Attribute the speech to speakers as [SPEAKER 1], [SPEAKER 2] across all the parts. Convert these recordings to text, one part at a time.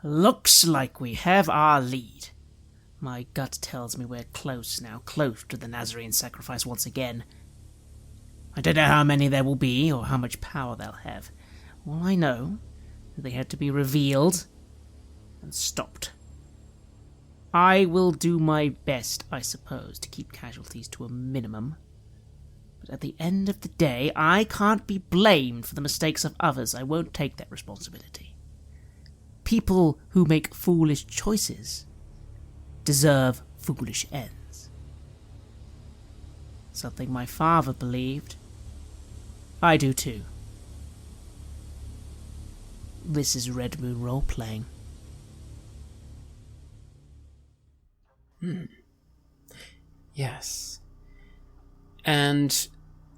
[SPEAKER 1] Looks like we have our lead. My gut tells me we're close now, close to the Nazarene sacrifice once again. I don't know how many there will be, or how much power they'll have. All I know is they had to be revealed and stopped. I will do my best, I suppose, to keep casualties to a minimum. But at the end of the day, I can't be blamed for the mistakes of others. I won't take that responsibility. People who make foolish choices deserve foolish ends. Something my father believed. I do too. This is Red Moon role-playing.
[SPEAKER 2] Yes. And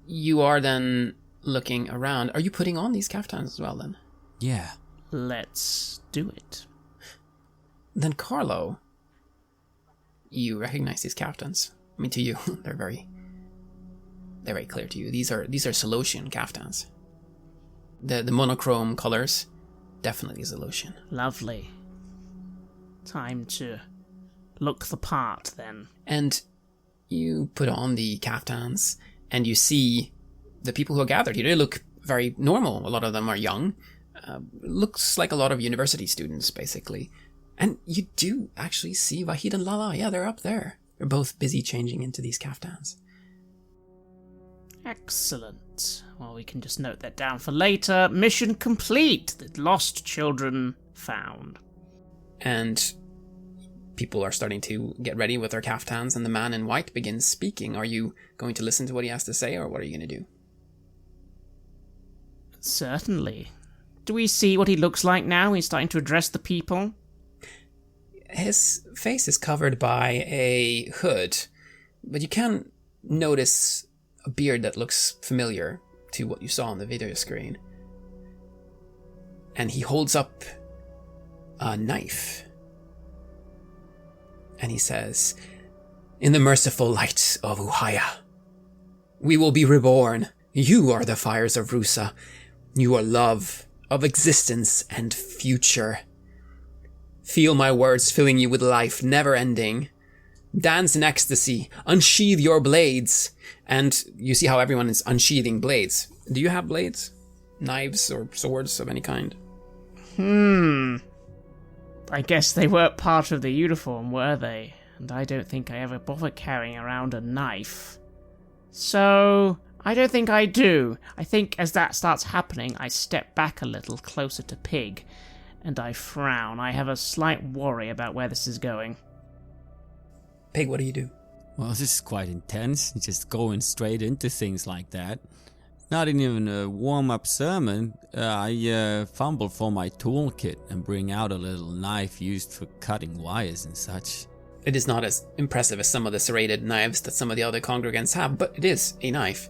[SPEAKER 2] you are then looking around. Are you putting on these caftans as well then?
[SPEAKER 3] Yeah.
[SPEAKER 1] Let's do it.
[SPEAKER 2] Then Carlo, you recognize these caftans. I mean, to you, they're very clear to you. These are Solutian caftans. The monochrome colors, definitely Solutian.
[SPEAKER 1] Lovely. Time to look the part, then.
[SPEAKER 2] And you put on the caftans, and you see the people who are gathered here. They look very normal. A lot of them are young. Looks like a lot of university students, basically. And you do actually see Vahid and Lala. Yeah, they're up there. They're both busy changing into these caftans.
[SPEAKER 1] Excellent. Well, we can just note that down for later. Mission complete. The lost children found.
[SPEAKER 2] And people are starting to get ready with their caftans, and the man in white begins speaking. Are you going to listen to what he has to say, or what are you going to do?
[SPEAKER 1] Certainly. Do we see what he looks like now? He's starting to address the people.
[SPEAKER 2] His face is covered by a hood, but you can notice a beard that looks familiar to what you saw on the video screen. And he holds up a knife. And he says, "In the merciful light of Uhaya, we will be reborn. You are the fires of Rusa. You are love of existence and future. Feel my words filling you with life, never ending. Dance in ecstasy, unsheathe your blades." And you see how everyone is unsheathing blades. Do you have blades? Knives or swords of any kind?
[SPEAKER 1] I guess they weren't part of the uniform, were they? And I don't think I ever bother carrying around a knife. So, I don't think I do. I think as that starts happening, I step back a little closer to Pig, and I frown. I have a slight worry about where this is going.
[SPEAKER 2] Pig, what do you do?
[SPEAKER 3] Well, this is quite intense. Just going straight into things like that. Not even a warm-up sermon. I fumble for my toolkit and bring out a little knife used for cutting wires and such.
[SPEAKER 2] It is not as impressive as some of the serrated knives that some of the other congregants have, but it is a knife.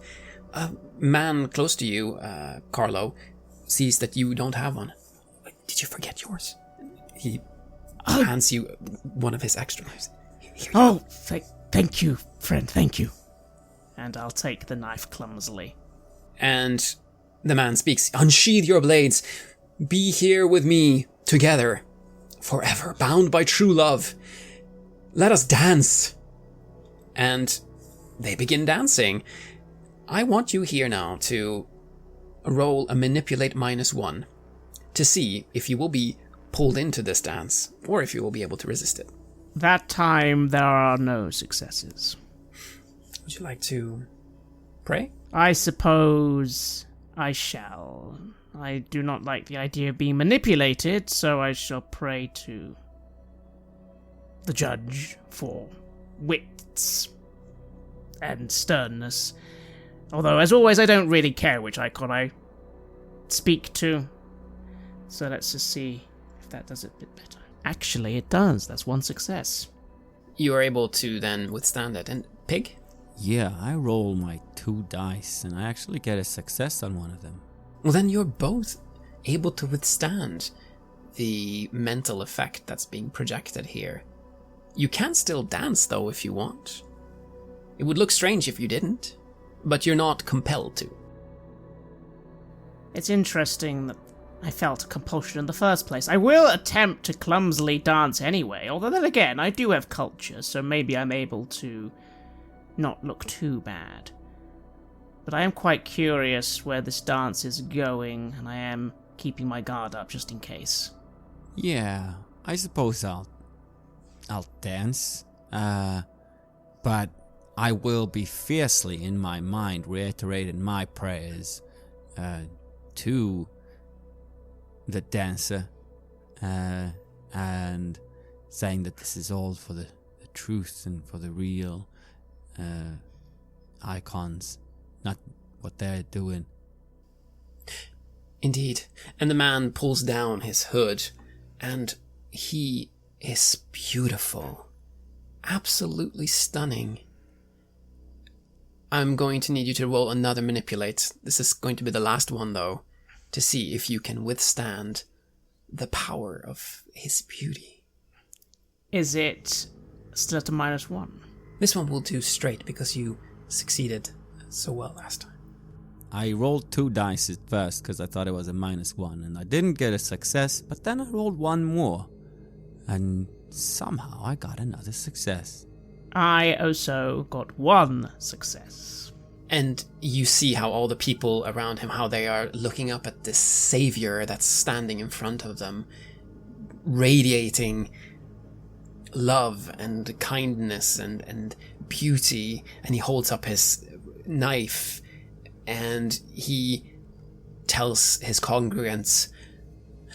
[SPEAKER 2] A man close to you, Carlo, sees that you don't have one. Did you forget yours? He hands you one of his extra knives.
[SPEAKER 1] Oh, thank you, friend, thank you. And I'll take the knife clumsily.
[SPEAKER 2] And the man speaks, "Unsheathe your blades. Be here with me, together, forever, bound by true love. Let us dance." And they begin dancing. I want you here now to roll a manipulate -1 to see if you will be pulled into this dance, or if you will be able to resist it.
[SPEAKER 1] That time, there are no successes.
[SPEAKER 2] Would you like to pray?
[SPEAKER 1] I suppose I shall. I do not like the idea of being manipulated, so I shall pray to the judge for wits and sternness. Although, as always, I don't really care which icon I speak to. So let's just see if that does it a bit better. Actually, it does. That's one success.
[SPEAKER 2] You are able to then withstand it. And Pig?
[SPEAKER 3] Yeah, I roll my 2 dice and I actually get a success on one of them.
[SPEAKER 2] Well, then you're both able to withstand the mental effect that's being projected here. You can still dance, though, if you want. It would look strange if you didn't, but you're not compelled to.
[SPEAKER 1] It's interesting that I felt a compulsion in the first place. I will attempt to clumsily dance anyway, although then again, I do have culture, so maybe I'm able to not look too bad. But I am quite curious where this dance is going, and I am keeping my guard up just in case.
[SPEAKER 3] Yeah, I suppose I'll dance. But I will be fiercely in my mind reiterating my prayers to the dancer, and saying that this is all for the truth and for the real icons, not what they're doing.
[SPEAKER 2] Indeed. And the man pulls down his hood, and he is beautiful. Absolutely stunning. I'm going to need you to roll another manipulate. This is going to be the last one, though, to see if you can withstand the power of his beauty.
[SPEAKER 1] Is it still at a -1?
[SPEAKER 2] This one will do straight because you succeeded so well last time.
[SPEAKER 3] I rolled 2 dice at first because I thought it was a -1, and I didn't get a success, but then I rolled 1 more, and somehow I got another success.
[SPEAKER 1] I also got 1 success.
[SPEAKER 2] And you see how all the people around him, how they are looking up at this savior that's standing in front of them, radiating love and kindness and beauty, and he holds up his knife, and he tells his congregants,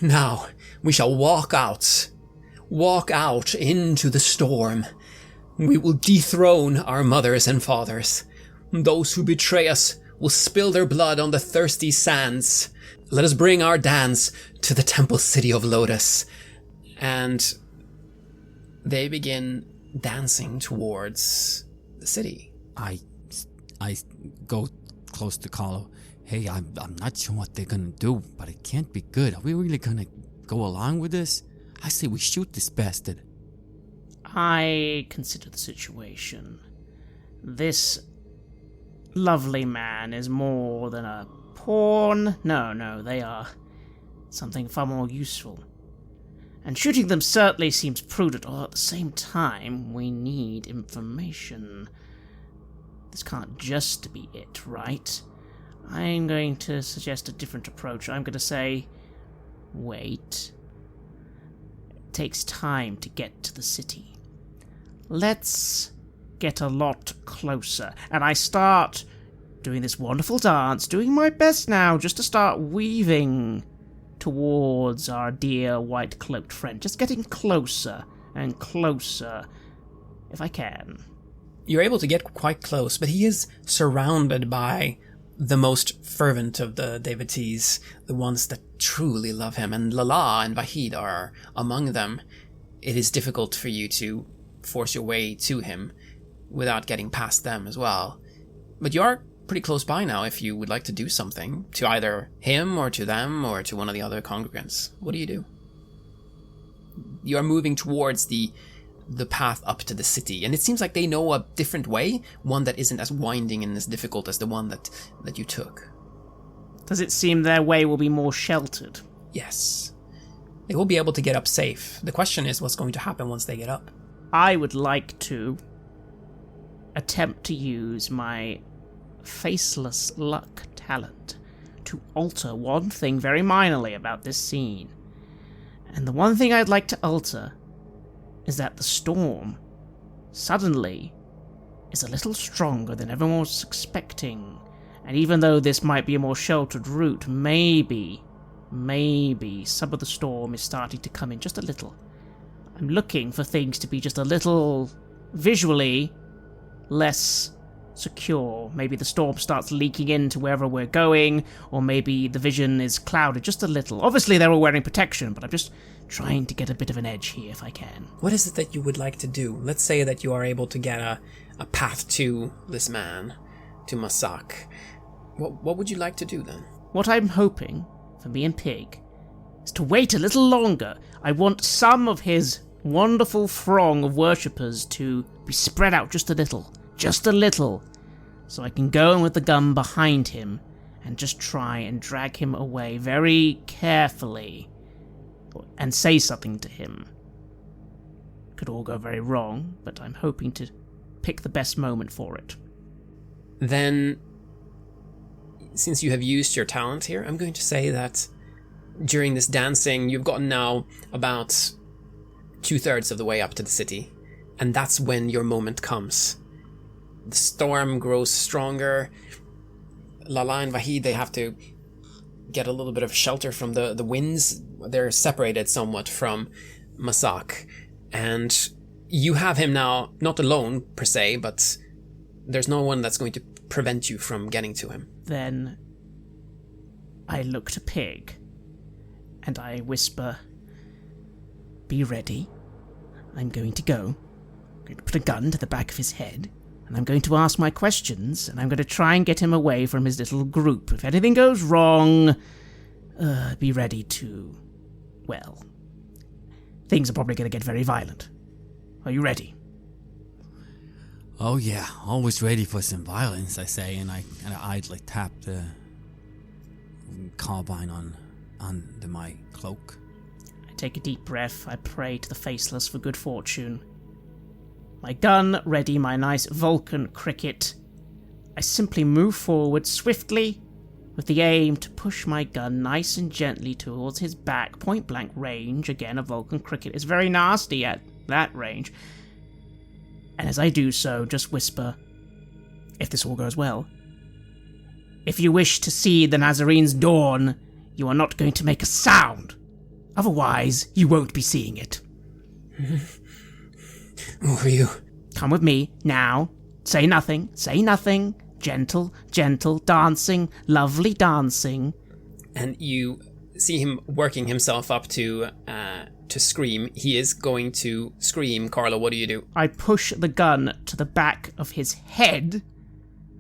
[SPEAKER 2] "Now we shall walk out into the storm. We will dethrone our mothers and fathers. Those who betray us will spill their blood on the thirsty sands. Let us bring our dance to the temple city of Lotus." And they begin dancing towards the city.
[SPEAKER 3] I go close to Carlo. Hey, I'm not sure what they're gonna do, but it can't be good. Are we really gonna go along with this? I say we shoot this bastard.
[SPEAKER 1] I consider the situation. This lovely man is more than a pawn. No, they are something far more useful. And shooting them certainly seems prudent, although at the same time, we need information. This can't just be it, right? I'm going to suggest a different approach. I'm going to say, wait. It takes time to get to the city. Let's get a lot closer. And I start doing this wonderful dance, doing my best now just to start weaving towards our dear white-cloaked friend. Just getting closer and closer, if I can.
[SPEAKER 2] You're able to get quite close, but he is surrounded by the most fervent of the devotees, the ones that truly love him, and Lala and Vahid are among them. It is difficult for you to force your way to him without getting past them as well. But you are pretty close by now if you would like to do something to either him or to them or to one of the other congregants. What do you do? You are moving towards the path up to the city, and it seems like they know a different way, one that isn't as winding and as difficult as the one that you took.
[SPEAKER 1] Does it seem their way will be more sheltered?
[SPEAKER 2] Yes. They will be able to get up safe. The question is what's going to happen once they get up.
[SPEAKER 1] I would like to attempt to use my faceless luck talent to alter one thing very minorly about this scene. And the one thing I'd like to alter is that the storm suddenly is a little stronger than everyone was expecting. And even though this might be a more sheltered route, maybe some of the storm is starting to come in just a little. I'm looking for things to be just a little visually less secure. Maybe the storm starts leaking into wherever we're going, or maybe the vision is clouded just a little. Obviously they're all wearing protection, but I'm just trying to get a bit of an edge here if I can.
[SPEAKER 2] What is it that you would like to do? Let's say that you are able to get a path to this man, to Masak. What would you like to do then?
[SPEAKER 1] What I'm hoping for me and Pig is to wait a little longer. I want some of his wonderful throng of worshippers to be spread out just a little, so I can go in with the gun behind him and just try and drag him away very carefully and say something to him. Could all go very wrong, but I'm hoping to pick the best moment for it.
[SPEAKER 2] Then, since you have used your talent here, I'm going to say that during this dancing, you've gotten now about 2/3 of the way up to the city, and that's when your moment comes. The storm grows stronger. Lala and Vahid, they have to get a little bit of shelter from the winds. They're separated somewhat from Masak, and you have him now, not alone per se, but there's no one that's going to prevent you from getting to him.
[SPEAKER 1] Then I look to Pig, and I whisper, "Be ready. I'm going to go. I'm going to put a gun to the back of his head, and I'm going to ask my questions, and I'm going to try and get him away from his little group. If anything goes wrong, be ready to... well, things are probably going to get very violent. Are you ready?"
[SPEAKER 3] Oh yeah, always ready for some violence, I say, and I kind of idly tap the carbine under my cloak.
[SPEAKER 1] I take a deep breath. I pray to the Faceless for good fortune. My gun ready, my nice Vulcan cricket. I simply move forward swiftly with the aim to push my gun nice and gently towards his back, point-blank range. Again, a Vulcan cricket is very nasty at that range. And as I do so, just whisper, if this all goes well, "If you wish to see the Nazarene's dawn, you are not going to make a sound. Otherwise, you won't be seeing it."
[SPEAKER 2] Who are you?
[SPEAKER 1] "Come with me, now. Say nothing, say nothing. Gentle, gentle, dancing, lovely dancing."
[SPEAKER 2] And you see him working himself up to scream. He is going to scream. Carlo, what do you do?
[SPEAKER 1] I push the gun to the back of his head,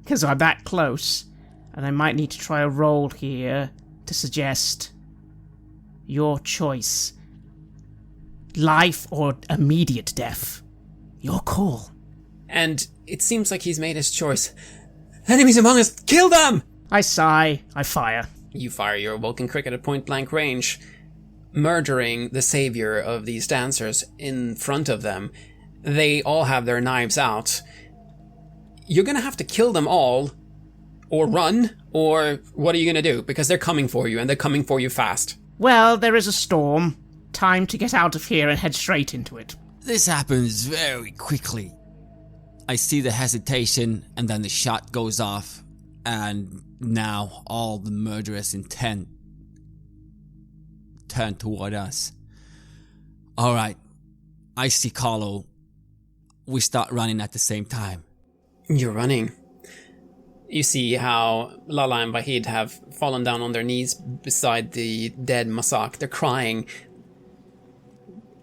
[SPEAKER 1] because I'm that close, and I might need to try a roll here to suggest your choice. Life or immediate death. Your call.
[SPEAKER 2] And it seems like he's made his choice. "Enemies among us, kill them!"
[SPEAKER 1] I sigh, I fire.
[SPEAKER 2] You fire your Vulcan cricket at point-blank range, murdering the savior of these dancers in front of them. They all have their knives out. You're gonna have to kill them all, or run, or what are you gonna do? Because they're coming for you, and they're coming for you fast.
[SPEAKER 1] Well, there is a storm. Time to get out of here and head straight into it.
[SPEAKER 3] This happens very quickly. I see the hesitation, and then the shot goes off, and now all the murderous intent turn toward us. Alright, I see Carlo. We start running at the same time.
[SPEAKER 2] You're running. You see how Lala and Vahid have fallen down on their knees beside the dead Masak. They're crying.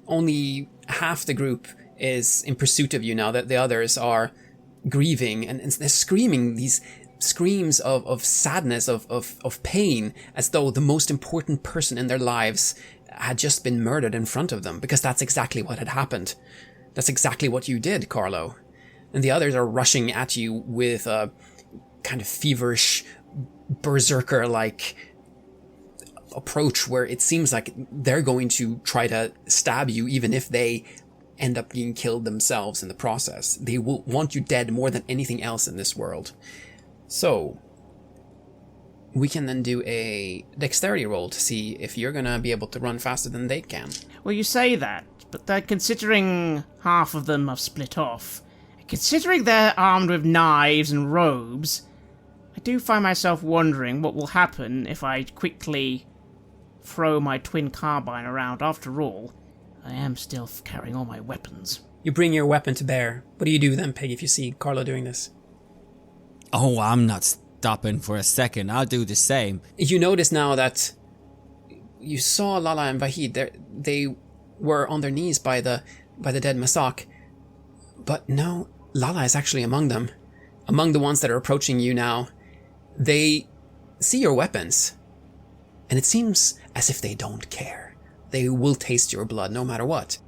[SPEAKER 2] Only half the group is in pursuit of you now, that the others are grieving, and they're screaming these screams of sadness, of pain, as though the most important person in their lives had just been murdered in front of them, because that's exactly what had happened. That's exactly what you did, Carlo. And the others are rushing at you with a kind of feverish, berserker-like approach where it seems like they're going to try to stab you even if they end up being killed themselves in the process. They will want you dead more than anything else in this world. So, we can then do a dexterity roll to see if you're gonna be able to run faster than they can.
[SPEAKER 1] Well, you say that, but considering half of them have split off, considering they're armed with knives and robes, I do find myself wondering what will happen if I quickly throw my twin carbine around. After all, I am still carrying all my weapons.
[SPEAKER 2] You bring your weapon to bear. What do you do then, Peg, if you see Carlo doing this?
[SPEAKER 3] Oh, I'm not stopping for a second. I'll do the same.
[SPEAKER 2] You notice now that you saw Lala and Vahid. They were on their knees by the dead Masak. But no, Lala is actually among them. Among the ones that are approaching you now. They see your weapons. And it seems as if they don't care. They will taste your blood no matter what.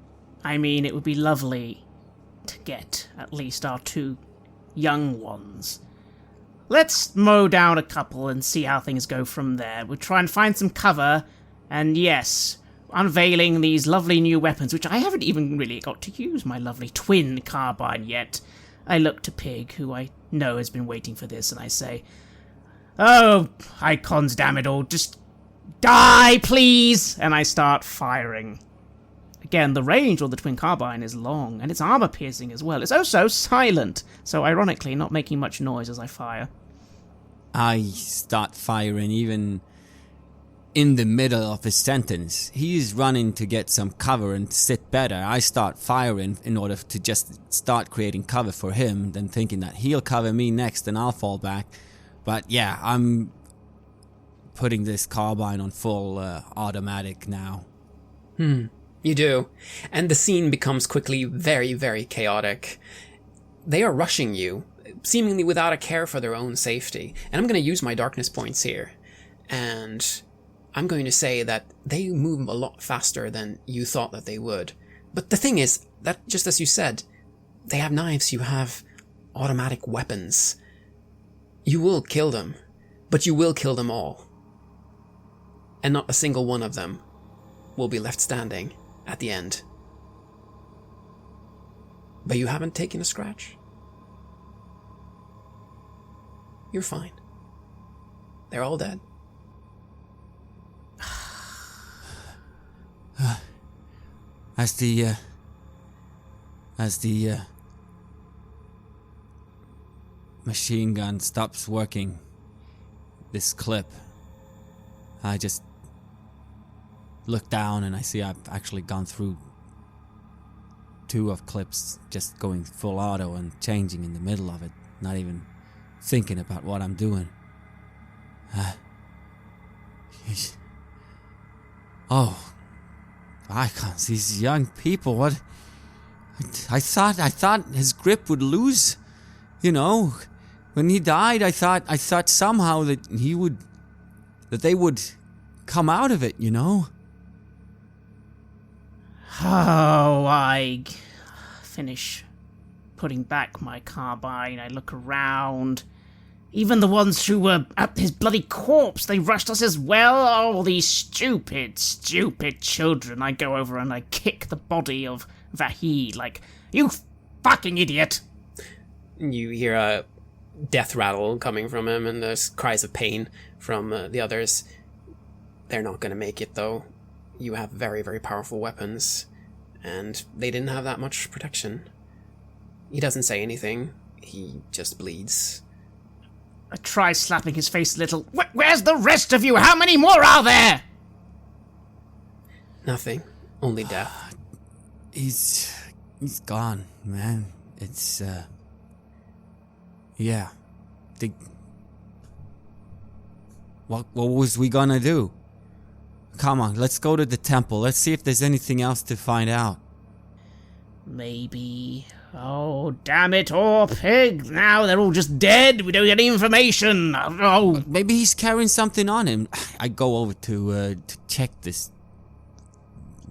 [SPEAKER 1] I mean, it would be lovely to get at least our two young ones let's mow down a couple and see how things go from there. We'll try and find some cover, and yes, unveiling these lovely new weapons, which I haven't even really got to use my lovely twin carbine yet. I look to Pig, who I know has been waiting for this, and I say, "Oh, icons, damn it all, just die, please!" And I start firing. Again, the range on the twin carbine is long, and it's armor-piercing as well. It's also silent, so ironically not making much noise as I fire.
[SPEAKER 3] I start firing even in the middle of his sentence. He's running to get some cover and sit better. I start firing in order to just start creating cover for him, then thinking that he'll cover me next and I'll fall back. But yeah, I'm putting this carbine on full automatic now.
[SPEAKER 2] You do. And the scene becomes quickly very, very chaotic. They are rushing you, seemingly without a care for their own safety. And I'm going to use my darkness points here. And I'm going to say that they move a lot faster than you thought that they would. But the thing is, that just as you said, they have knives, you have automatic weapons. You will kill them, but you will kill them all. And not a single one of them will be left standing at the end. But you haven't taken a scratch. You're fine. They're all dead.
[SPEAKER 3] As the machine gun stops working, this clip, I just look down and I see I've actually gone through 2 of clips, just going full auto and changing in the middle of it, not even thinking about what I'm doing. Oh, icons, these young people, what? I thought his grip would lose, you know. When he died, I thought somehow that they would come out of it, you know.
[SPEAKER 1] Oh, I finish putting back my carbine. I look around. Even the ones who were at his bloody corpse, they rushed us as well. Oh, these stupid, stupid children. I go over and I kick the body of Vahid like, "You fucking idiot!"
[SPEAKER 2] You hear a death rattle coming from him, and there's cries of pain from the others. They're not going to make it, though. You have very, very powerful weapons, and they didn't have that much protection. He doesn't say anything. He just bleeds.
[SPEAKER 1] I try slapping his face a little. Where's the rest of you? How many more are there?
[SPEAKER 2] Nothing. Only death.
[SPEAKER 3] He's gone, man. It's, yeah. What was we gonna do? Come on, let's go to the temple. Let's see if there's anything else to find out.
[SPEAKER 1] Maybe. Oh, damn it, all Pig. Now they're all just dead. We don't get any information. Oh.
[SPEAKER 3] Maybe he's carrying something on him. I go over to check this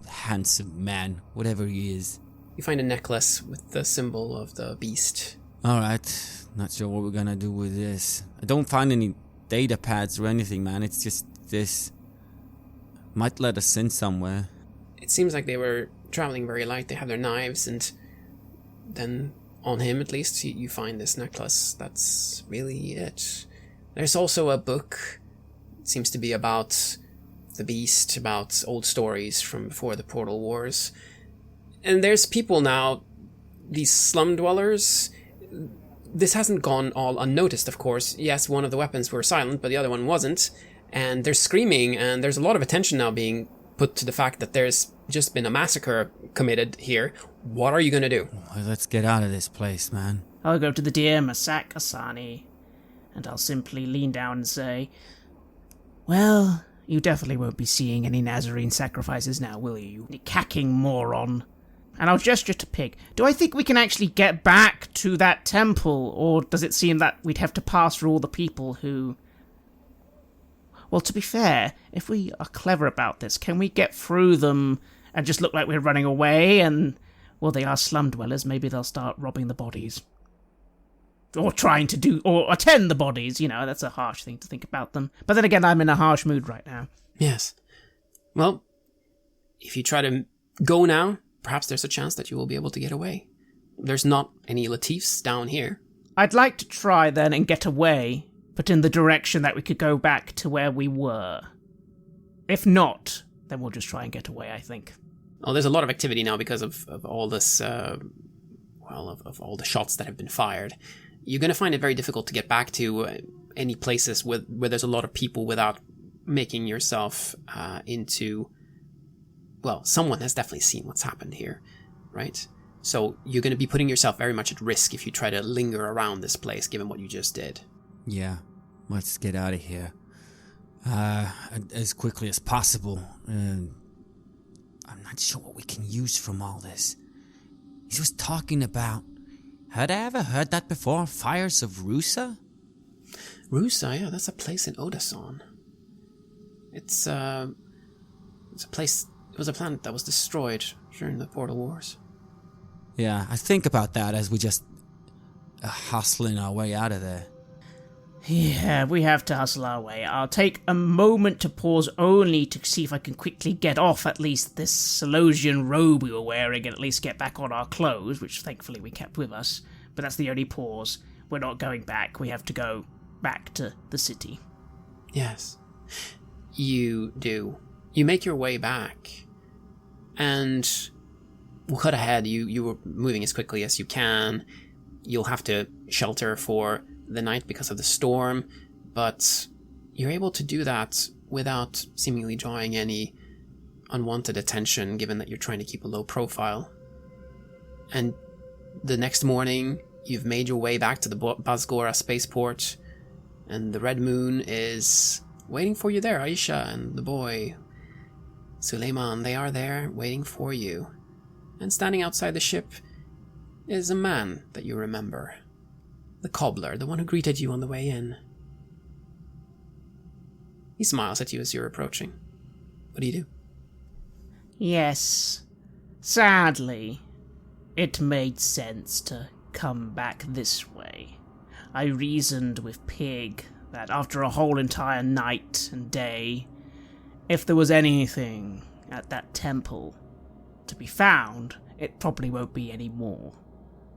[SPEAKER 3] handsome man, whatever he is.
[SPEAKER 2] You find a necklace with the symbol of the beast.
[SPEAKER 3] Alright, not sure what we're gonna do with this. I don't find any data pads or anything, man. It's just this. Might let us in somewhere.
[SPEAKER 2] It seems like they were traveling very light. They have their knives, and then on him at least you find this necklace. That's really it. There's also a book. It seems to be about the beast, about old stories from before the Portal Wars. And there's people now, these slum dwellers. This hasn't gone all unnoticed, of course. Yes, one of the weapons were silent, but the other one wasn't. And they're screaming, and there's a lot of attention now being put to the fact that there's just been a massacre committed here. What are you going to do?
[SPEAKER 3] Well, let's get out of this place, man.
[SPEAKER 1] I'll go to the dear Masak Asani, and I'll simply lean down and say, "Well, you definitely won't be seeing any Nazarene sacrifices now, will you, you cacking moron?" And I'll gesture to Pig. "Do I think we can actually get back to that temple, or does it seem that we'd have to pass through all the people who..." Well, to be fair, if we are clever about this, can we get through them and just look like we're running away? And, well, they are slum dwellers. Maybe they'll start robbing the bodies. Or trying to do, or attend the bodies, that's a harsh thing to think about them. But then again, I'm in a harsh mood right now.
[SPEAKER 2] Yes. Well, if you try to go now, perhaps there's a chance that you will be able to get away. There's not any Latifs down here.
[SPEAKER 1] I'd like to try then and get away, but in the direction that we could go back to where we were. If not, then we'll just try and get away, I think.
[SPEAKER 2] Oh, there's a lot of activity now because of all this, of all the shots that have been fired. You're going to find it very difficult to get back to any places where there's a lot of people without making yourself into... Well, someone has definitely seen what's happened here, right? So you're going to be putting yourself very much at risk if you try to linger around this place, given what you just did.
[SPEAKER 3] Yeah, let's get out of here. As quickly as possible. I'm not sure what we can use from all this. He was talking about... Had I ever heard that before? Fires of Rusa?
[SPEAKER 2] Rusa, yeah, that's a place in Odason. It's a place... It was a planet that was destroyed during the Portal Wars.
[SPEAKER 3] Yeah, I think about that as we just hustling our way out of there.
[SPEAKER 1] Yeah, we have to hustle our way. I'll take a moment to pause only to see if I can quickly get off at least this Solosian robe we were wearing and at least get back on our clothes, which thankfully we kept with us. But that's the only pause. We're not going back. We have to go back to the city.
[SPEAKER 2] Yes. You do. You make your way back. And we'll cut ahead. You were moving as quickly as you can. You'll have to shelter for the night because of the storm, but you're able to do that without seemingly drawing any unwanted attention, given that you're trying to keep a low profile. And the next morning, you've made your way back to the Basgora spaceport, and the Red Moon is waiting for you there. Aisha and the boy, Suleiman, they are there waiting for you. And standing outside the ship is a man that you remember. The cobbler, the one who greeted you on the way in. He smiles at you as you're approaching. What do you do?
[SPEAKER 1] Yes. Sadly, it made sense to come back this way. I reasoned with Pig that after a whole entire night and day, if there was anything at that temple to be found, it probably won't be any more.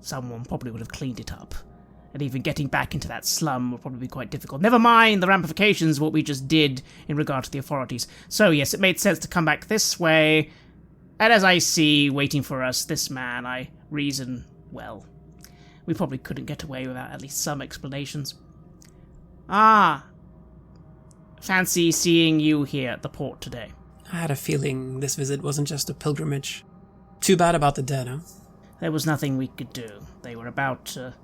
[SPEAKER 1] Someone probably would have cleaned it up. And even getting back into that slum would probably be quite difficult. Never mind the ramifications of what we just did in regard to the authorities. So yes, it made sense to come back this way. And as I see, waiting for us, this man, I reason, well, we probably couldn't get away without at least some explanations. Ah, fancy seeing you here at the port today.
[SPEAKER 2] I had a feeling this visit wasn't just a pilgrimage. Too bad about the dead, huh?
[SPEAKER 1] There was nothing we could do. They were about to...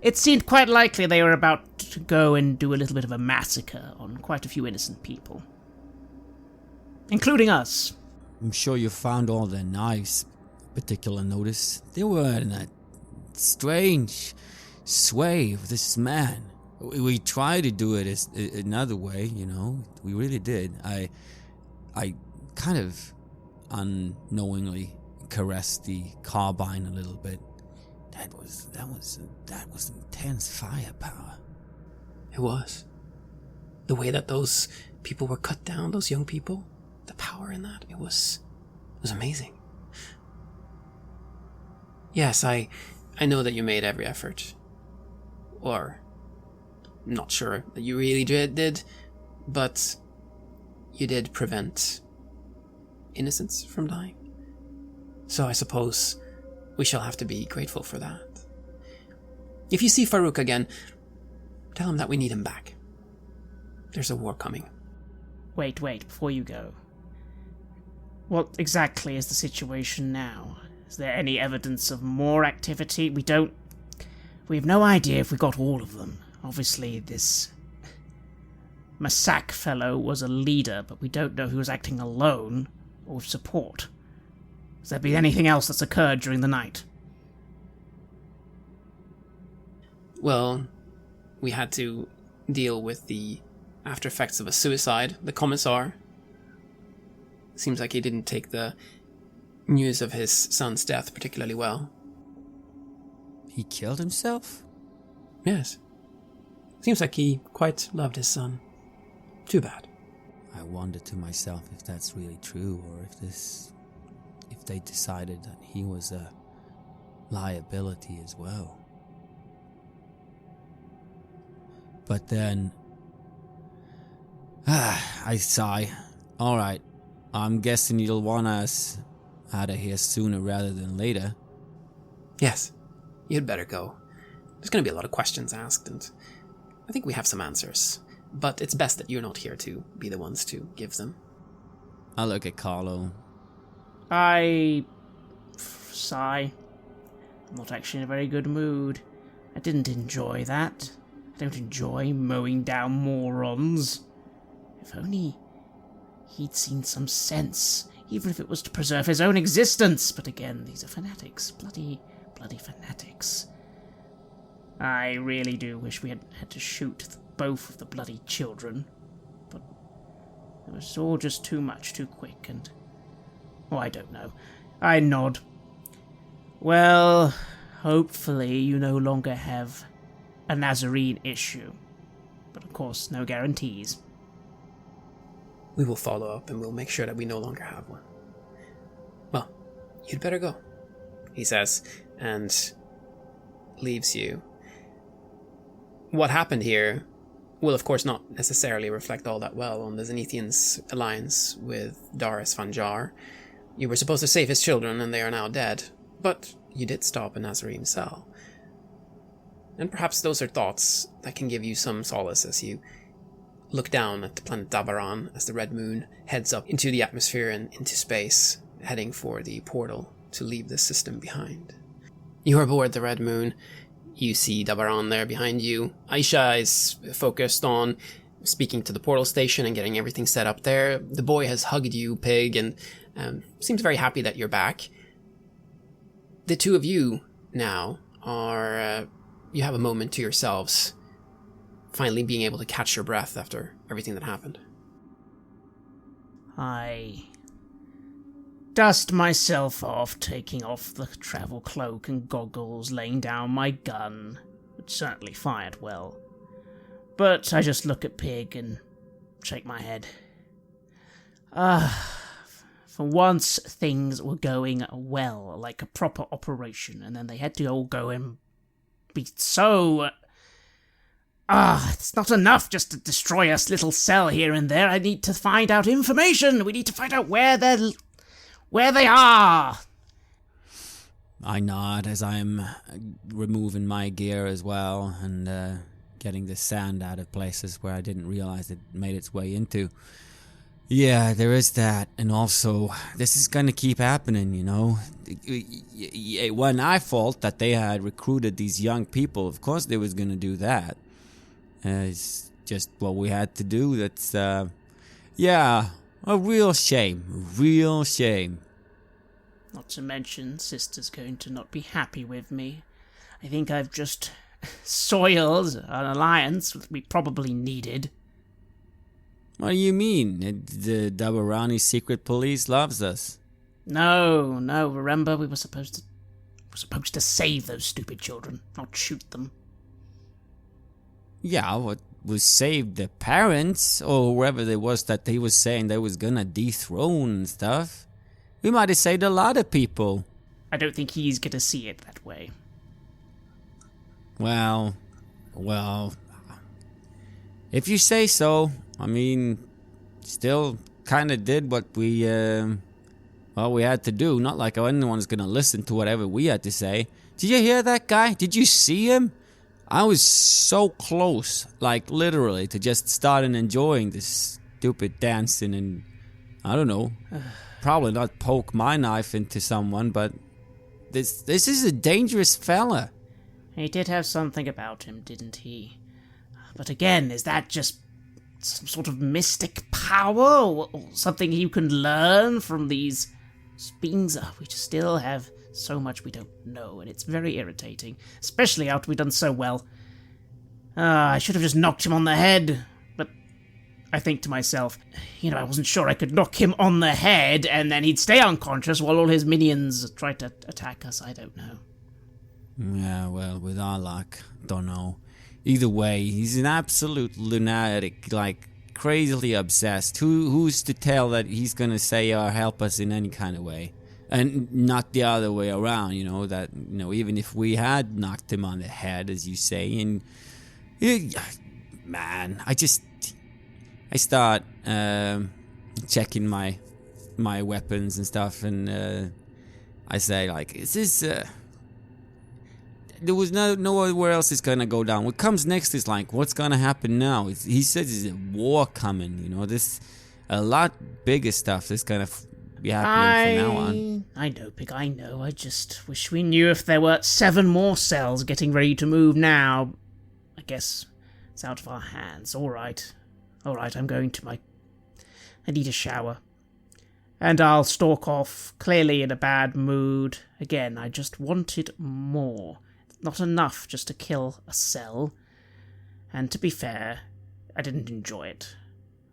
[SPEAKER 1] It seemed quite likely they were about to go and do a little bit of a massacre on quite a few innocent people. Including us.
[SPEAKER 3] I'm sure you found all their knives. Particular notice. They were in that strange sway of this man. We tried to do it as another way, you know. We really did. I kind of unknowingly caressed the carbine a little bit. That was intense firepower.
[SPEAKER 2] It was. The way that those people were cut down, those young people, the power in that, it was amazing. Yes, I know that you made every effort. Or, I'm not sure that you really did, but you did prevent innocents from dying. So I suppose we shall have to be grateful for that. If you see Farouk again, tell him that we need him back. There's a war coming.
[SPEAKER 1] Wait, before you go. What exactly is the situation now? Is there any evidence of more activity? We have no idea if we got all of them. Obviously, this Masak fellow was a leader, but we don't know who was acting alone or with support. Has there been anything else that's occurred during the night?
[SPEAKER 2] Well, we had to deal with the after effects of a suicide. The commissar seems like he didn't take the news of his son's death particularly well.
[SPEAKER 3] He killed himself?
[SPEAKER 2] Yes. Seems like he quite loved his son. Too bad.
[SPEAKER 3] I wonder to myself if that's really true, or if they decided that he was a liability as well. But then, I sigh. Alright, I'm guessing you'll want us out of here sooner rather than later.
[SPEAKER 2] Yes, you'd better go. There's going to be a lot of questions asked, and I think we have some answers. But it's best that you're not here to be the ones to give them.
[SPEAKER 3] I look at Carlo.
[SPEAKER 1] I sigh. I'm not actually in a very good mood. I didn't enjoy that. I don't enjoy mowing down morons. If only he'd seen some sense, even if it was to preserve his own existence. But again, these are fanatics. Bloody fanatics. I really do wish we had had to shoot both of the bloody children. But it was all just too much, too quick, and... oh, I don't know. I nod. Well, hopefully you no longer have a Nazarene issue. But of course, no guarantees.
[SPEAKER 2] We will follow up and we'll make sure that we no longer have one. Well, you'd better go, he says, and leaves you. What happened here will of course not necessarily reflect all that well on the Zenithians' alliance with Darius van Jar. You were supposed to save his children and they are now dead, but you did stop a Nazarene cell. And perhaps those are thoughts that can give you some solace as you look down at the planet Dabaran as the red moon heads up into the atmosphere and into space, heading for the portal to leave this system behind. You are aboard the red moon. You see Dabaran there behind you. Aisha is focused on speaking to the portal station and getting everything set up there. The boy has hugged you, Pig, and seems very happy that you're back. The two of you now are... you have a moment to yourselves, finally being able to catch your breath after everything that happened.
[SPEAKER 1] I dust myself off, taking off the travel cloak and goggles, laying down my gun, which certainly fired well. But I just look at Pig and shake my head. For once, things were going well, like a proper operation, and then they had to all go and be so... it's not enough just to destroy a little cell here and there. I need to find out information. We need to find out where they are.
[SPEAKER 3] I nod as I'm removing my gear as well and getting the sand out of places where I didn't realize it made its way into. Yeah, there is that. And also, this is going to keep happening, you know. It wasn't our fault that they had recruited these young people. Of course they was going to do that. It's just what we had to do. That's, a real shame. Real shame.
[SPEAKER 1] Not to mention, Sister's going to not be happy with me. I think I've just soiled an alliance that we probably needed.
[SPEAKER 3] What do you mean? The Dabarani secret police loves us.
[SPEAKER 1] No, remember, we were supposed to save those stupid children, not shoot them.
[SPEAKER 3] Yeah, what was saved the parents, or whoever it was that they was saying they was gonna dethrone and stuff. We might have saved a lot of people.
[SPEAKER 1] I don't think he's gonna see it that way.
[SPEAKER 3] Well, if you say so. I mean, still kinda did what we had to do. Not like anyone's gonna listen to whatever we had to say. Did you hear that guy? Did you see him? I was so close, like literally, to just starting enjoying this stupid dancing and, I don't know, probably not poke my knife into someone, but this is a dangerous fella.
[SPEAKER 1] He did have something about him, didn't he? But again, is that just some sort of mystic power, or something you can learn from these beings? We still have so much we don't know, and it's very irritating, especially after we've done so well. I should have just knocked him on the head, but I think to myself, I wasn't sure I could knock him on the head and then he'd stay unconscious while all his minions tried to attack us. I don't know.
[SPEAKER 3] Yeah, well, with our luck, don't know. Either way, he's an absolute lunatic, like crazily obsessed. Who's to tell that he's gonna say or help us in any kind of way? And not the other way around, that, even if we had knocked him on the head, as you say, and, man, I start, checking my weapons and stuff, and, I say, like, is this, there was nowhere else it's gonna go down. What comes next is like, what's gonna happen now? He says there's a war coming, this, a lot bigger stuff that's gonna be happening from now on.
[SPEAKER 1] I know, Pig, I know. I just wish we knew if there were 7 more cells getting ready to move now. I guess it's out of our hands. Alright, I'm going to I need a shower. And I'll stalk off, clearly in a bad mood. Again, I just wanted more. Not enough just to kill a cell. And to be fair, I didn't enjoy it.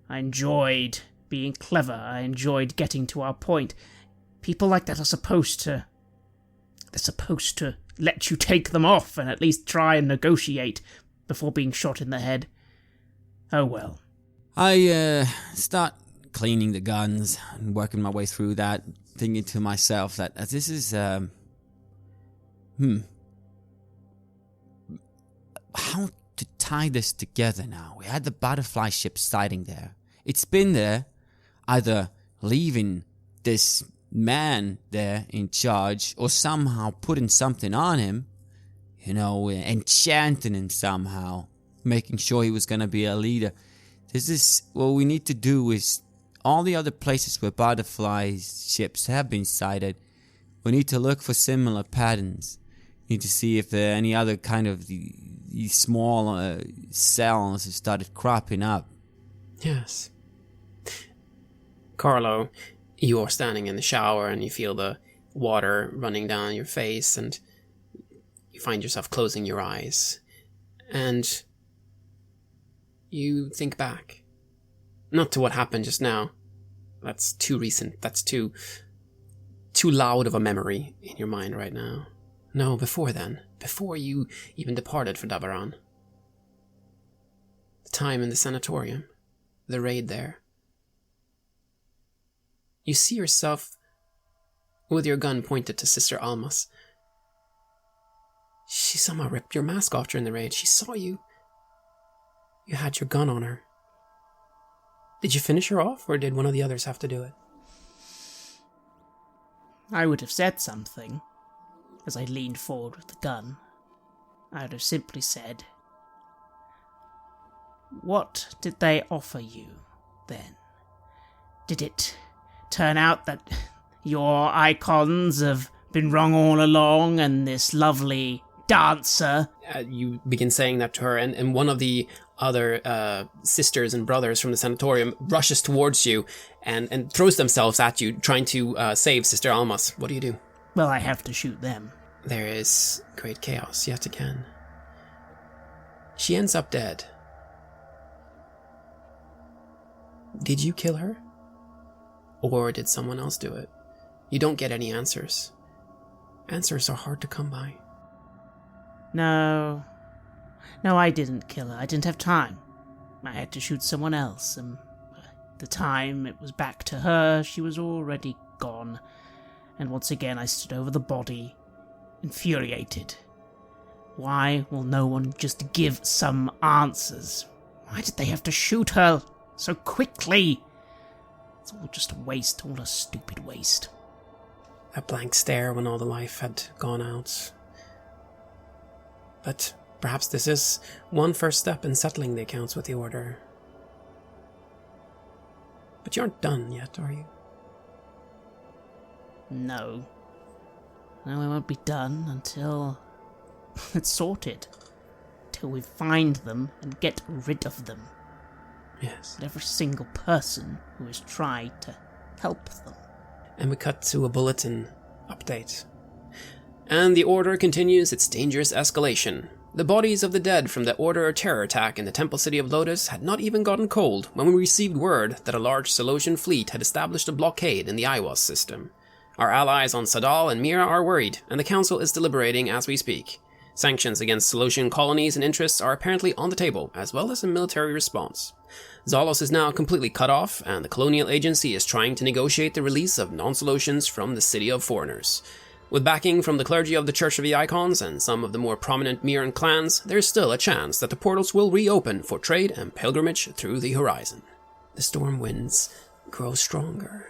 [SPEAKER 1] I enjoyed being clever. I enjoyed getting to our point. People like that are supposed to... They're supposed to let you take them off and at least try and negotiate before being shot in the head. Oh well.
[SPEAKER 3] I start cleaning the guns and working my way through that, thinking to myself that this is... How to tie this together now? We had the butterfly ship sighting there. It's been there, either leaving this man there in charge or somehow putting something on him, enchanting him somehow, making sure he was going to be a leader. This is what we need to do is all the other places where butterfly ships have been sighted, we need to look for similar patterns. We need to see if there are any other kind of these small cells have started cropping up.
[SPEAKER 2] Yes. Carlo, you're standing in the shower and you feel the water running down your face and you find yourself closing your eyes. And you think back. Not to what happened just now. That's too recent. That's too loud of a memory in your mind right now. No, before then. Before you even departed for Dabaran. The time in the sanatorium. The raid there. You see yourself with your gun pointed to Sister Almas. She somehow ripped your mask off during the raid. She saw you. You had your gun on her. Did you finish her off, or did one of the others have to do it?
[SPEAKER 1] I would have said something. As I leaned forward with the gun, I would have simply said, "What did they offer you, then? Did it turn out that your icons have been wrong all along, and this lovely dancer..."
[SPEAKER 2] You begin saying that to her, and one of the other sisters and brothers from the sanatorium rushes towards you and throws themselves at you, trying to save Sister Almas. What do you do?
[SPEAKER 1] Well, I have to shoot them.
[SPEAKER 2] There is great chaos yet again. She ends up dead. Did you kill her? Or did someone else do it? You don't get any answers. Answers are hard to come by.
[SPEAKER 1] No, I didn't kill her. I didn't have time. I had to shoot someone else, and by the time it was back to her, she was already gone. And once again I stood over the body, infuriated. Why will no one just give some answers? Why did they have to shoot her so quickly? It's all just a waste, all a stupid waste.
[SPEAKER 2] That blank stare when all the life had gone out. But perhaps this is one first step in settling the accounts with the Order. But you aren't done yet, are you?
[SPEAKER 1] No, we won't be done until it's sorted. Till we find them and get rid of them.
[SPEAKER 2] Yes.
[SPEAKER 1] And every single person who has tried to help them.
[SPEAKER 2] And we cut to a bulletin update. And the Order continues its dangerous escalation. The bodies of the dead from the Order terror attack in the Temple City of Lotus had not even gotten cold when we received word that a large Solosian fleet had established a blockade in the Iwas system. Our allies on Sadal and Mira are worried, and the Council is deliberating as we speak.
[SPEAKER 4] Sanctions against Solutian colonies and interests are apparently on the table, as well as a military response. Zalos is now completely cut off, and the Colonial Agency is trying to negotiate the release of non-Solutians from the City of Foreigners. With backing from the clergy of the Church of the Icons and some of the more prominent Mirran clans, there is still a chance that the portals will reopen for trade and pilgrimage through the horizon. The storm winds grow stronger.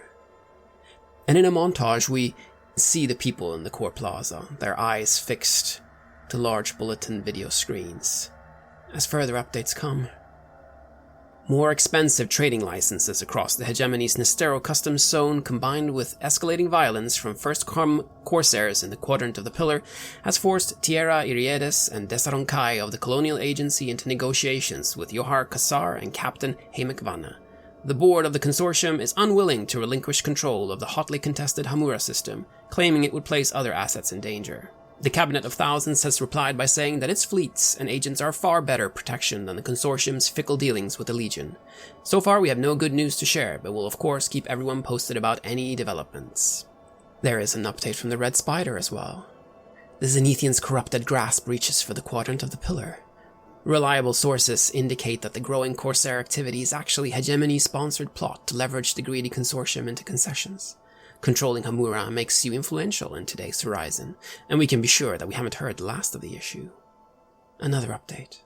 [SPEAKER 4] And in a montage, we see the people in the core plaza, their eyes fixed to large bulletin video screens. As further updates come, more expensive trading licenses across the hegemony's Nestero customs zone, combined with escalating violence from first-come corsairs in the quadrant of the Pillar, has forced Tierra Iriedes and Dabaran Kai of the Colonial Agency into negotiations with Johar Kassar and Captain Hamek Vanna. The board of the consortium is unwilling to relinquish control of the hotly contested Hamura system, claiming it would place other assets in danger. The Cabinet of Thousands has replied by saying that its fleets and agents are far better protection than the consortium's fickle dealings with the Legion. So far, we have no good news to share, but will of course keep everyone posted about any developments. There is an update from the Red Spider as well. The Zenithians' corrupted grasp reaches for the quadrant of the Pillar. Reliable sources indicate that the growing Corsair activity is actually Hegemony's sponsored plot to leverage the greedy consortium into concessions. Controlling Hamura makes you influential in today's horizon, and we can be sure that we haven't heard the last of the issue. Another update.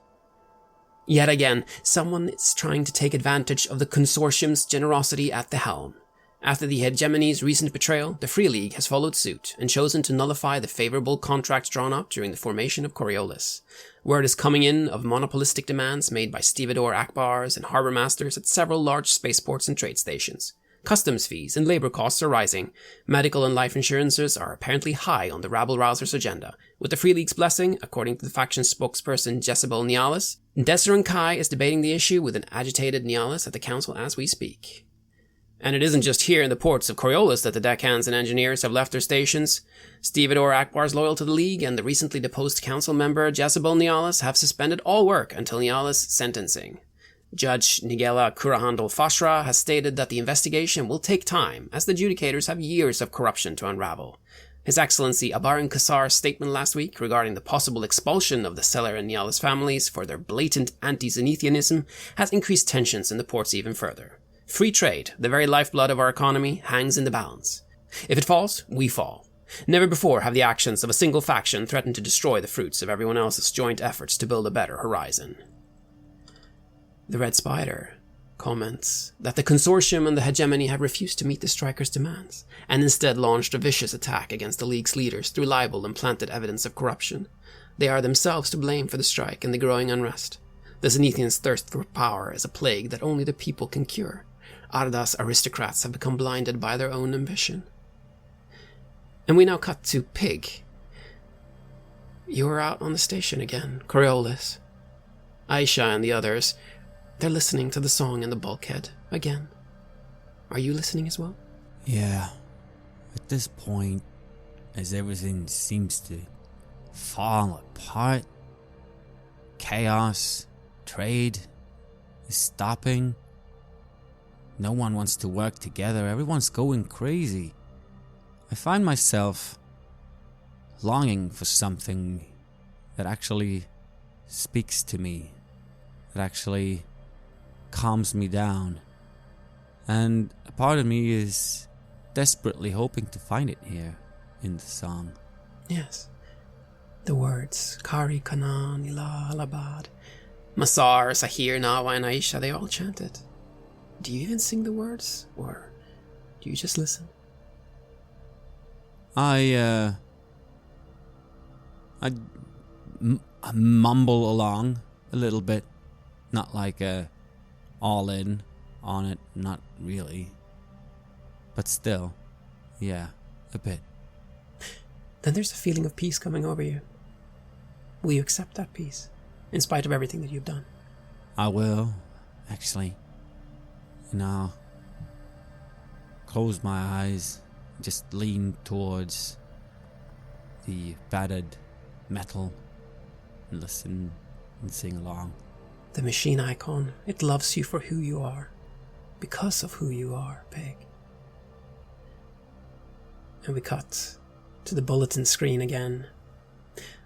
[SPEAKER 4] Yet again, someone is trying to take advantage of the consortium's generosity at the helm. After the Hegemony's recent betrayal, the Free League has followed suit and chosen to nullify the favorable contracts drawn up during the formation of Coriolis. Word is coming in of monopolistic demands made by stevedore Akbars and harbor masters at several large spaceports and trade stations. Customs fees and labor costs are rising. Medical and life insurances are apparently high on the rabble-rousers' agenda. With the Free League's blessing, according to the faction's spokesperson Jezebel Nialis, Dabaran Kai is debating the issue with an agitated Nialis at the council as we speak. And it isn't just here in the ports of Coriolis that the deckhands and engineers have left their stations. Stevedore Akbars loyal to the League and the recently deposed council member Jezebel Nialis have suspended all work until Nialis' sentencing. Judge Nigella Kurahandel Fashra has stated that the investigation will take time, as the adjudicators have years of corruption to unravel. His Excellency Abaran Kassar's statement last week regarding the possible expulsion of the Seller and Nialis families for their blatant anti-Zenithianism has increased tensions in the ports even further. Free trade, the very lifeblood of our economy, hangs in the balance. If it falls, we fall. Never before have the actions of a single faction threatened to destroy the fruits of everyone else's joint efforts to build a better horizon. The Red Spider comments that the consortium and the hegemony have refused to meet the strikers' demands, and instead launched a vicious attack against the League's leaders through libel and planted evidence of corruption. They are themselves to blame for the strike and the growing unrest. The Zenithians' thirst for power is a plague that only the people can cure. Arda's aristocrats have become blinded by their own ambition. And we now cut to Pig. You are out on the station again, Coriolis. Aisha and the others, they're listening to the song in the bulkhead again. Are you listening as well?
[SPEAKER 3] Yeah. At this point, as everything seems to fall apart, chaos, trade is stopping. No one wants to work together. Everyone's going crazy. I find myself longing for something that actually speaks to me, that actually calms me down. And a part of me is desperately hoping to find it here in the song.
[SPEAKER 4] Yes. The words, Kari Kana Nila Alabad, Masar, Sahir, Nawa, and Aisha, they all chant it. Do you even sing the words, or do you just listen?
[SPEAKER 3] I mumble along a little bit. Not like all in on it, not really. But still, yeah, a bit.
[SPEAKER 4] Then there's a feeling of peace coming over you. Will you accept that peace, in spite of everything that you've done?
[SPEAKER 3] I will, actually. And I'll close my eyes, just lean towards the battered metal and listen and sing along.
[SPEAKER 4] The machine icon, it loves you for who you are, because of who you are, Pig. And we cut to the bulletin screen again.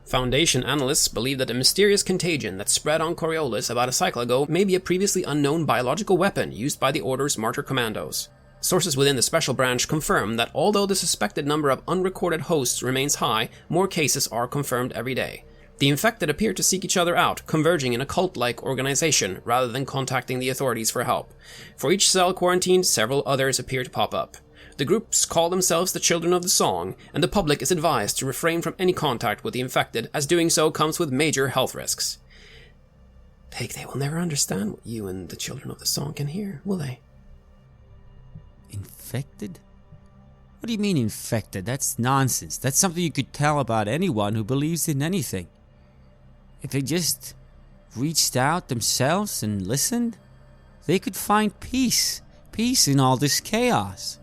[SPEAKER 4] Foundation analysts believe that a mysterious contagion that spread on Coriolis about a cycle ago may be a previously unknown biological weapon used by the Order's Martyr Commandos. Sources within the Special Branch confirm that although the suspected number of unrecorded hosts remains high, more cases are confirmed every day. The infected appear to seek each other out, converging in a cult-like organization rather than contacting the authorities for help. For each cell quarantined, several others appear to pop up. The groups call themselves the Children of the Song, and the public is advised to refrain from any contact with the infected, as doing so comes with major health risks. They will never understand what you and the Children of the Song can hear, will they?
[SPEAKER 3] Infected? What do you mean infected? That's nonsense. That's something you could tell about anyone who believes in anything. If they just reached out themselves and listened, they could find peace. Peace in all this chaos.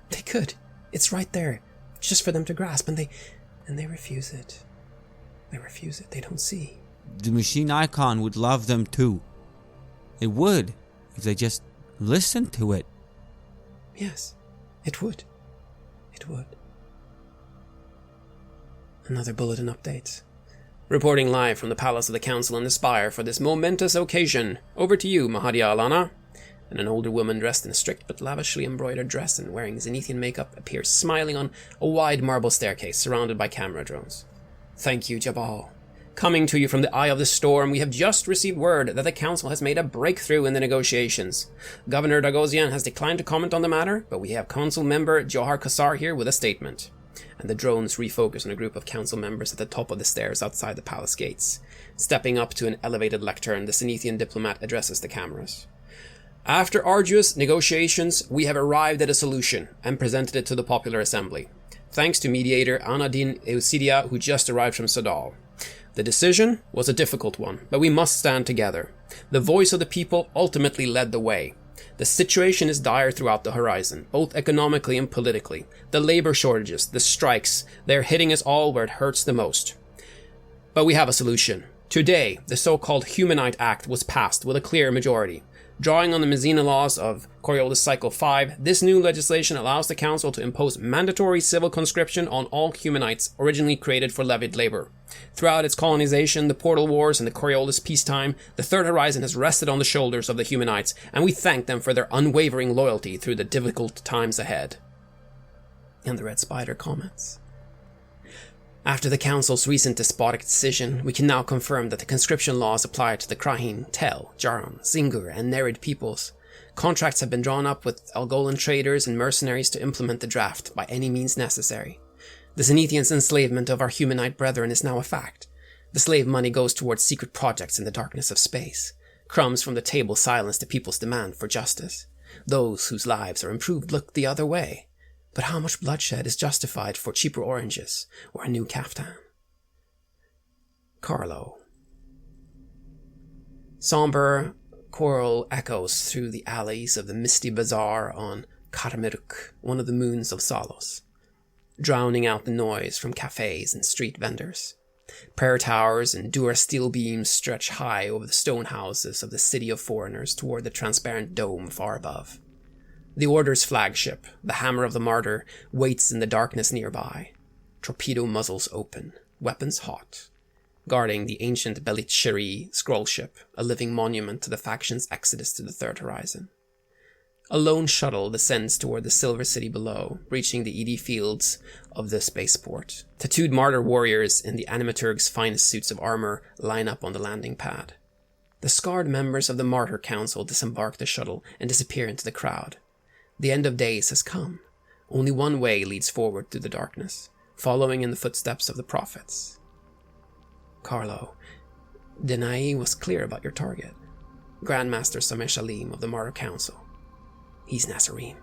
[SPEAKER 4] They could. It's right there. It's just for them to grasp, and they refuse it. They refuse it. They don't see.
[SPEAKER 3] The machine icon would love them too. It would, if they just listened to it.
[SPEAKER 4] Yes, it would. It would. Another bulletin update. Reporting live from the Palace of the Council in the Spire for this momentous occasion. Over to you, Mahadia Alana. And an older woman dressed in a strict but lavishly embroidered dress and wearing Zenithian makeup appears smiling on a wide marble staircase surrounded by camera drones. Thank you, Jabal. Coming to you from the eye of the storm, we have just received word that the Council has made a breakthrough in the negotiations. Governor Dagosian has declined to comment on the matter, but we have Council member Johar Kassar here with a statement. And the drones refocus on a group of Council members at the top of the stairs outside the palace gates. Stepping up to an elevated lectern, the Zenithian diplomat addresses the cameras. After arduous negotiations, we have arrived at a solution and presented it to the Popular Assembly, thanks to mediator Anadin Eusidia, who just arrived from Sadal. The decision was a difficult one, but we must stand together. The voice of the people ultimately led the way. The situation is dire throughout the horizon, both economically and politically. The labor shortages, the strikes, they're hitting us all where it hurts the most. But we have a solution. Today, the so-called Humanite Act was passed with a clear majority. Drawing on the Messina laws of Coriolis Cycle 5, this new legislation allows the Council to impose mandatory civil conscription on all humanites originally created for levied labor. Throughout its colonization, the Portal Wars, and the Coriolis peacetime, the Third Horizon has rested on the shoulders of the humanites, and we thank them for their unwavering loyalty through the difficult times ahead. And the Red Spider comments. After the Council's recent despotic decision, we can now confirm that the conscription laws apply to the Krahin, Tel, Jaran, Zingur, and Nerid peoples. Contracts have been drawn up with Algolan traders and mercenaries to implement the draft by any means necessary. The Zenithians' enslavement of our humanite brethren is now a fact. The slave money goes towards secret projects in the darkness of space. Crumbs from the table silence the people's demand for justice. Those whose lives are improved look the other way. But how much bloodshed is justified for cheaper oranges or a new kaftan? Carlo. Somber choral echoes through the alleys of the misty bazaar on Karmeruk, one of the moons of Salos, drowning out the noise from cafes and street vendors. Prayer towers and Dura steel beams stretch high over the stone houses of the city of foreigners toward the transparent dome far above. The Order's flagship, the Hammer of the Martyr, waits in the darkness nearby, torpedo muzzles open, weapons hot, guarding the ancient Belit Sheri scroll ship, a living monument to the faction's exodus to the Third Horizon. A lone shuttle descends toward the Silver City below, reaching the Edie fields of the spaceport. Tattooed martyr warriors in the Animaturg's finest suits of armor line up on the landing pad. The scarred members of the Martyr Council disembark the shuttle and disappear into the crowd. The end of days has come. Only one way leads forward through the darkness, following in the footsteps of the prophets. Carlo, Denai was clear about your target. Grandmaster Sameh Shalim of the Martyr Council. He's Nazarene,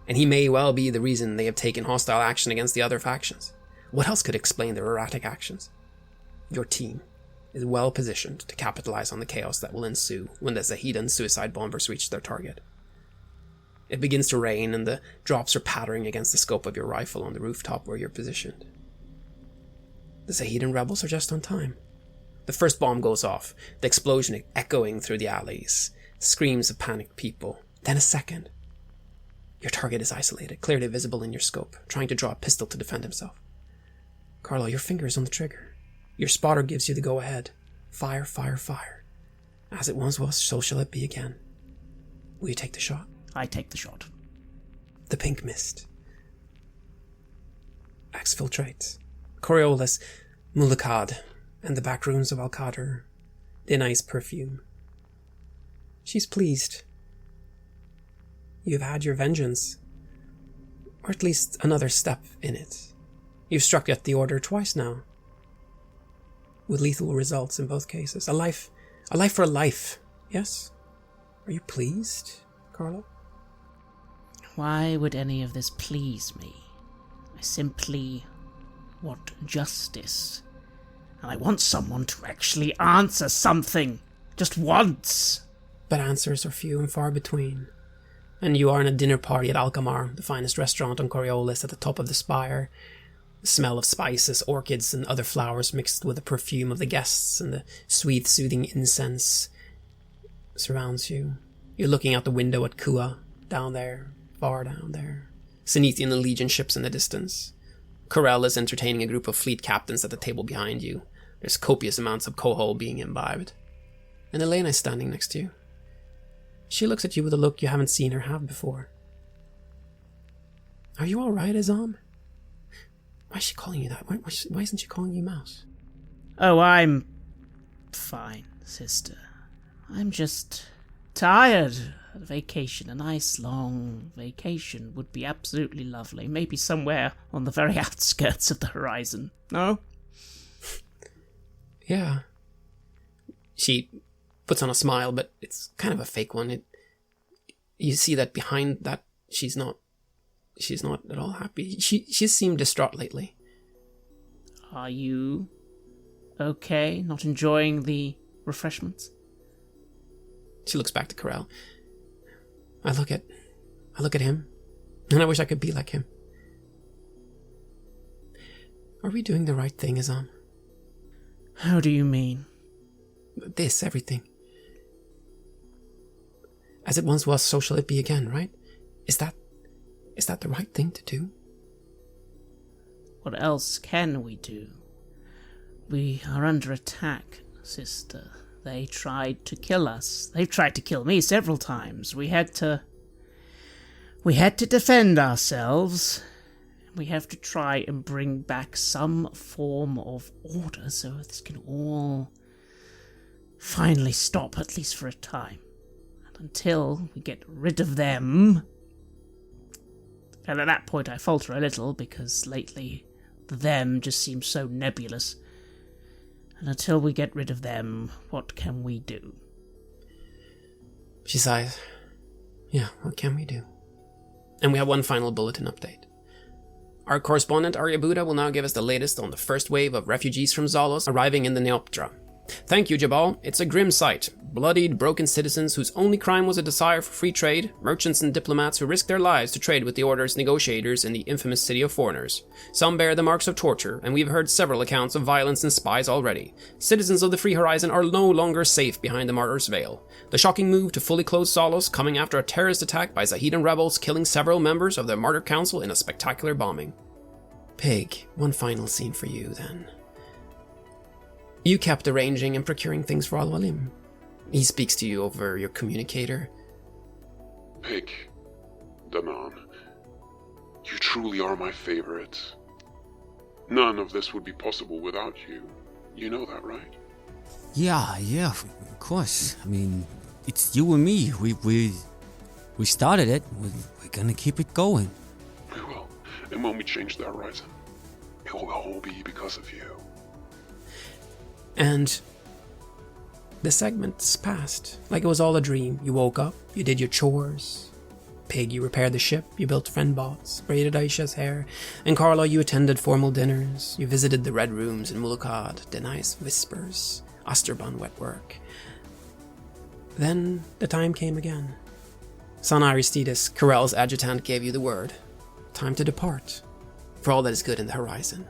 [SPEAKER 4] and he may well be the reason they have taken hostile action against the other factions. What else could explain their erratic actions? Your team is well positioned to capitalize on the chaos that will ensue when the Zahidan suicide bombers reach their target. It begins to rain, and the drops are pattering against the scope of your rifle on the rooftop where you're positioned. The Zahidan rebels are just on time. The first bomb goes off, the explosion echoing through the alleys, screams of panicked people. Then a second. Your target is isolated, clearly visible in your scope, trying to draw a pistol to defend himself. Carlo, your finger's on the trigger. Your spotter gives you the go-ahead. Fire, fire, fire. As it once was, so shall it be again. Will you take the shot?
[SPEAKER 1] I take the shot.
[SPEAKER 4] The pink mist. Exfiltrates. Coriolis, Mulakad, and the back rooms of Al-Qadr. The nice perfume. She's pleased. You've had your vengeance. Or at least another step in it. You've struck at the order twice now. With lethal results in both cases. A life for a life, yes? Are you pleased, Carlo?
[SPEAKER 1] Why would any of this please me? I simply want justice. And I want someone to actually answer something. Just once.
[SPEAKER 4] But answers are few and far between. And you are in a dinner party at Alcamar, the finest restaurant on Coriolis at the top of the spire. The smell of spices, orchids, and other flowers mixed with the perfume of the guests and the sweet, soothing incense surrounds you. You're looking out the window at Kua, down there, far down there. Cenethian and Legion ships in the distance. Corel is entertaining a group of fleet captains at the table behind you. There's copious amounts of kohol being imbibed. And Elena is standing next to you. She looks at you with a look you haven't seen her have before. Are you alright, Azam? Why is she calling you that? Why isn't she calling you Mouse?
[SPEAKER 1] Oh, I'm fine, sister. I'm just tired. A vacation, a nice long vacation would be absolutely lovely. Maybe somewhere on the very outskirts of the horizon. No?
[SPEAKER 4] Yeah. She puts on a smile, but it's kind of a fake one. You see that behind that she's not at all happy. She's seemed distraught lately.
[SPEAKER 1] Are you okay? Not enjoying the refreshments?
[SPEAKER 4] She looks back to Corel. I look at him, and I wish I could be like him. Are we doing the right thing, Azam?
[SPEAKER 1] How do you mean?
[SPEAKER 4] This, everything. As it once was, so shall it be again, right? Is that the right thing to do?
[SPEAKER 1] What else can we do? We are under attack, sister. They tried to kill us. They've tried to kill me several times. We had to defend ourselves. We have to try and bring back some form of order so this can all finally stop, at least for a time. And until we get rid of them... And at that point I falter a little, because lately the them just seems so nebulous. And until we get rid of them, what can we do?
[SPEAKER 4] She sighs. Yeah, what can we do? And we have one final bulletin update. Our correspondent Arya Buddha will now give us the latest on the first wave of refugees from Zalos arriving in the Neoptra. Thank you, Jabal. It's a grim sight. Bloodied, broken citizens whose only crime was a desire for free trade, merchants and diplomats who risked their lives to trade with the Order's negotiators in the infamous City of Foreigners. Some bear the marks of torture, and we've heard several accounts of violence and spies already. Citizens of the Free Horizon are no longer safe behind the Martyr's Veil. The shocking move to fully close Zalos coming after a terrorist attack by Zahidan rebels killing several members of the Martyr Council in a spectacular bombing. Pig, one final scene for you, then. You kept arranging and procuring things for Al-Walim. He speaks to you over your communicator.
[SPEAKER 5] Pig, Daman, you truly are my favorite. None of this would be possible without you. You know that, right?
[SPEAKER 3] Yeah, of course. I mean, it's you and me. We started it. We're gonna keep it going.
[SPEAKER 5] We will. And when we change the horizon, it will all be because of you.
[SPEAKER 4] And the segment's passed, like it was all a dream. You woke up, you did your chores. Pig, you repaired the ship, you built friend bots, braided Aisha's hair. And Carlo, you attended formal dinners. You visited the red rooms in Mulukad, Denais Whispers, Asterban Wetwork. Then the time came again. Son Aristides, Corel's adjutant, gave you the word. Time to depart, for all that is good in the horizon.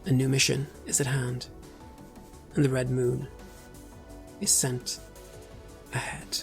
[SPEAKER 4] A new mission is at hand. And the red moon is sent ahead.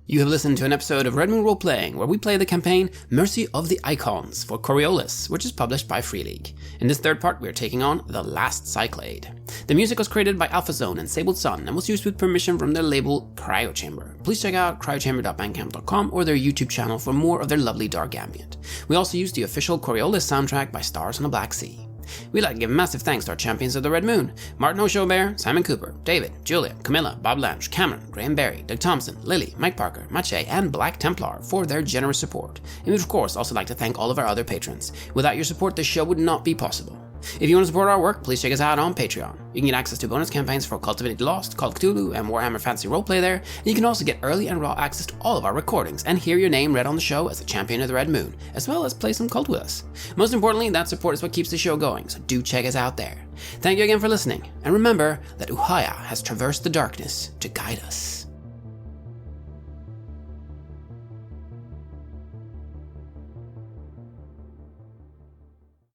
[SPEAKER 4] You have listened to an episode of Red Moon Role Playing, where we play the campaign Mercy of the Icons for Coriolis, which is published by Free League. In this third part, we are taking on The Last Cyclade. The music was created by Alpha Zone and Sable Sun and was used with permission from their label Cryochamber. Please check out cryochamber.bandcamp.com or their YouTube channel for more of their lovely dark ambient. We also used the official Coriolis soundtrack by Stars on the Black Sea. We'd like to give massive thanks to our champions of the Red Moon: Martin Heuschober, Simon Cooper, David, Julia, Camilla, Bob Lange, Cameron, Graham Barey, Doug Thomson, Lily, Mike Parker, Maciej, and Black Templar for their generous support. And we'd of course also like to thank all of our other patrons. Without your support, this show would not be possible. If you want to support our work, please check us out on Patreon. You can get access to bonus campaigns for Cult of Divinity Lost, Call of Cthulhu, and Warhammer Fantasy Roleplay there, and you can also get early and raw access to all of our recordings and hear your name read on the show as a champion of the Red Moon, as well as play some Cult with us. Most importantly, that support is what keeps the show going, so do check us out there. Thank you again for listening, and remember that Uhaya has traversed the darkness to guide us.